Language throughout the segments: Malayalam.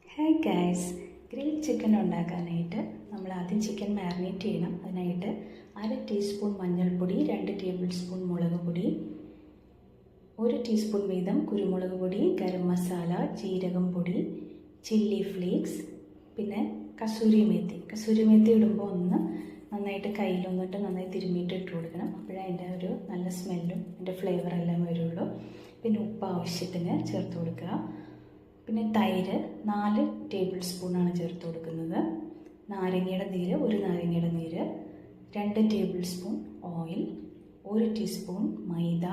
ഹായ് ഗൈസ്, ഗ്രിൽ ചിക്കൻ ഉണ്ടാക്കാനായിട്ട് നമ്മൾ ആദ്യം ചിക്കൻ മാരിനേറ്റ് ചെയ്യണം. അതിനായിട്ട് 1/2 ടീസ്പൂൺ മഞ്ഞൾപ്പൊടി, 2 ടേബിൾ സ്പൂൺ മുളക് പൊടി, 1 ടീസ്പൂൺ വീതം കുരുമുളക് പൊടി, ഗരം മസാല, ജീരകം പൊടി, ചില്ലി ഫ്ലേക്സ്, പിന്നെ കസൂരി മേത്തി ഇടുമ്പോൾ ഒന്ന് നന്നായിട്ട് കയ്യിലൊന്നിട്ട് നന്നായി തിരുമ്മിയിട്ട് ഇട്ട് കൊടുക്കണം. അപ്പോഴേ അതിൻ്റെ ഒരു നല്ല സ്മെല്ലും അതിൻ്റെ ഫ്ലേവറെല്ലാം വരുള്ളൂ. പിന്നെ ഉപ്പ് ആവശ്യത്തിന് ചേർത്ത് കൊടുക്കുക. പിന്നെ തൈര് 4 ടേബിൾ സ്പൂണാണ് ചേർത്ത് കൊടുക്കുന്നത്. നാരങ്ങയുടെ നീര്, 1 നാരങ്ങയുടെ നീര്, 2 ടേബിൾ സ്പൂൺ ഓയിൽ, 1 ടീസ്പൂൺ മൈദ,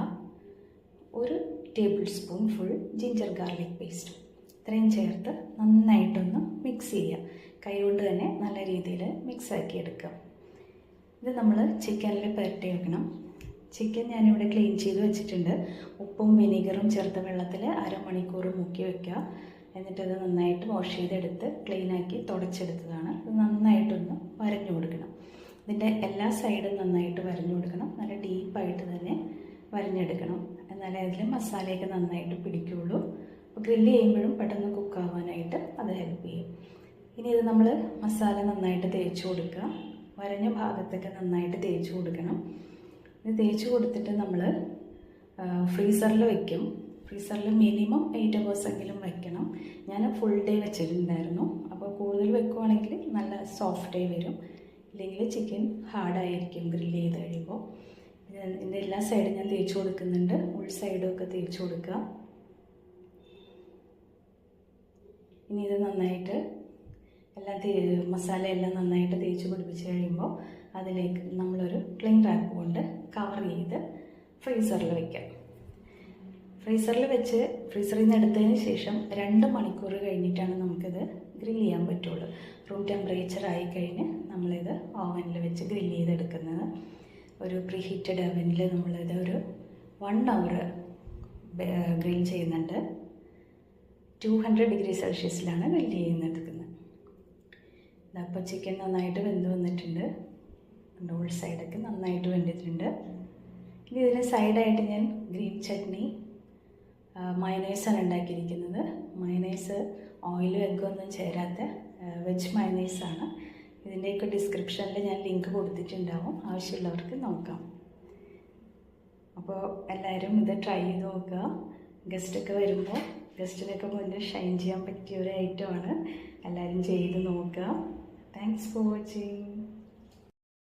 1 table spoon full ginger garlic paste. ഇത്രയും ചേർത്ത് നന്നായിട്ടൊന്ന് മിക്സ് ചെയ്യുക. കൈകൊണ്ട് തന്നെ നല്ല രീതിയിൽ മിക്സാക്കി എടുക്കുക. ഇത് നമ്മൾ ചിക്കനിൽ പുരട്ടി വെക്കണം. ചിക്കൻ ഞാനിവിടെ ക്ലീൻ ചെയ്ത് വെച്ചിട്ടുണ്ട്. ഉപ്പും വിനീഗറും ചേർത്ത വെള്ളത്തിൽ 1/2 മണിക്കൂർ മുക്കി വയ്ക്കുക. എന്നിട്ടത് നന്നായിട്ട് വാഷ് ചെയ്തെടുത്ത് ക്ലീനാക്കി തുടച്ചെടുത്തതാണ്. ഇത് നന്നായിട്ടൊന്ന് വരഞ്ഞു കൊടുക്കണം. ഇതിൻ്റെ എല്ലാ സൈഡും നന്നായിട്ട് വരഞ്ഞു കൊടുക്കണം. നല്ല ഡീപ്പായിട്ട് തന്നെ വരഞ്ഞെടുക്കണം. എന്നാലേ അതിൽ മസാലയൊക്കെ നന്നായിട്ട് പിടിക്കുകയുള്ളൂ. അപ്പോൾ ഗ്രില്ല് ചെയ്യുമ്പോഴും പെട്ടെന്ന് കുക്കാവാനായിട്ട് അത് ഹെൽപ്പ് ചെയ്യും. ഇനി ഇത് നമ്മൾ മസാല നന്നായിട്ട് തേച്ച് കൊടുക്കുക. വരഞ്ഞ ഭാഗത്തൊക്കെ നന്നായിട്ട് തേച്ച് കൊടുക്കണം. ഇത് തേച്ച് കൊടുത്തിട്ട് നമ്മൾ ഫ്രീസറിൽ വയ്ക്കും. ഫ്രീസറിൽ മിനിമം 8 hours എങ്കിലും വയ്ക്കണം. ഞാൻ ഫുൾ ഡേ വെച്ചിട്ടുണ്ടായിരുന്നു. അപ്പോൾ കൂടുതൽ വെക്കുവാണെങ്കിൽ നല്ല സോഫ്റ്റായി വരും. ഇല്ലെങ്കിൽ ചിക്കൻ ഹാർഡായിരിക്കും ഗ്രില്ല് ചെയ്ത് കഴിയുമ്പോൾ. ഇതിൻ്റെ എല്ലാ സൈഡും ഞാൻ തേച്ച് കൊടുക്കുന്നുണ്ട്. ഉൾ സൈഡും ഒക്കെ തേച്ച് കൊടുക്കുക. ഇനി ഇത് നന്നായിട്ട് മസാലയെല്ലാം നന്നായിട്ട് തേച്ച് പിടിപ്പിച്ച് കഴിയുമ്പോൾ അതിലേക്ക് നമ്മളൊരു ക്ലിംഗ് റാപ്പ് കൊണ്ട് കവർ ചെയ്ത് ഫ്രീസറിൽ വയ്ക്കാം. ഫ്രീസറിൽ വെച്ച് ഫ്രീസറിൽ നിന്ന് എടുത്തതിന് ശേഷം 2 മണിക്കൂർ കഴിഞ്ഞിട്ടാണ് നമുക്കിത് ഗ്രില്ല് ചെയ്യാൻ പറ്റുള്ളൂ. റൂം ടെമ്പറേച്ചർ ആയിക്കഴിഞ്ഞ് നമ്മളിത് ഓവനിൽ വെച്ച് ഗ്രില്ല് ചെയ്തെടുക്കുന്നത്. ഒരു പ്രീ ഹീറ്റഡ് ഓവനിൽ നമ്മളിത് ഒരു 1 hour ഗ്രിൽ ചെയ്യുന്നുണ്ട്. 200 ഡിഗ്രി സെൽഷ്യസിലാണ് ഗ്രില്ല് ചെയ്യുന്നെടുക്കുന്നത്. അപ്പോൾ ചിക്കൻ നന്നായിട്ട് വെന്ത് വന്നിട്ടുണ്ട്. ഉൾ സൈഡൊക്കെ നന്നായിട്ട് വെന്തിട്ടുണ്ട്. ഇനി ഇതിന് സൈഡായിട്ട് ഞാൻ ഗ്രീൻ ചട്നി മയനൈസാണ് ഉണ്ടാക്കിയിരിക്കുന്നത്. മയനൈസ് ഓയിലും എഗ്ഗൊന്നും ചേരാത്ത വെജ് മയനൈസാണ്. ഇതിൻ്റെയൊക്കെ ഡിസ്ക്രിപ്ഷനിൽ ഞാൻ ലിങ്ക് കൊടുത്തിട്ടുണ്ടാവും. ആവശ്യമുള്ളവർക്ക് നോക്കാം. അപ്പോൾ എല്ലാവരും ഇത് ട്രൈ ചെയ്ത് നോക്കുക. ഗസ്റ്റൊക്കെ വരുമ്പോൾ ഗസ്റ്റിനൊക്കെ മുന്നിൽ ഷൈൻ ചെയ്യാൻ പറ്റിയ ഒരു ഐറ്റമാണ്. എല്ലാവരും ചെയ്ത് നോക്കുക. Thanks for watching.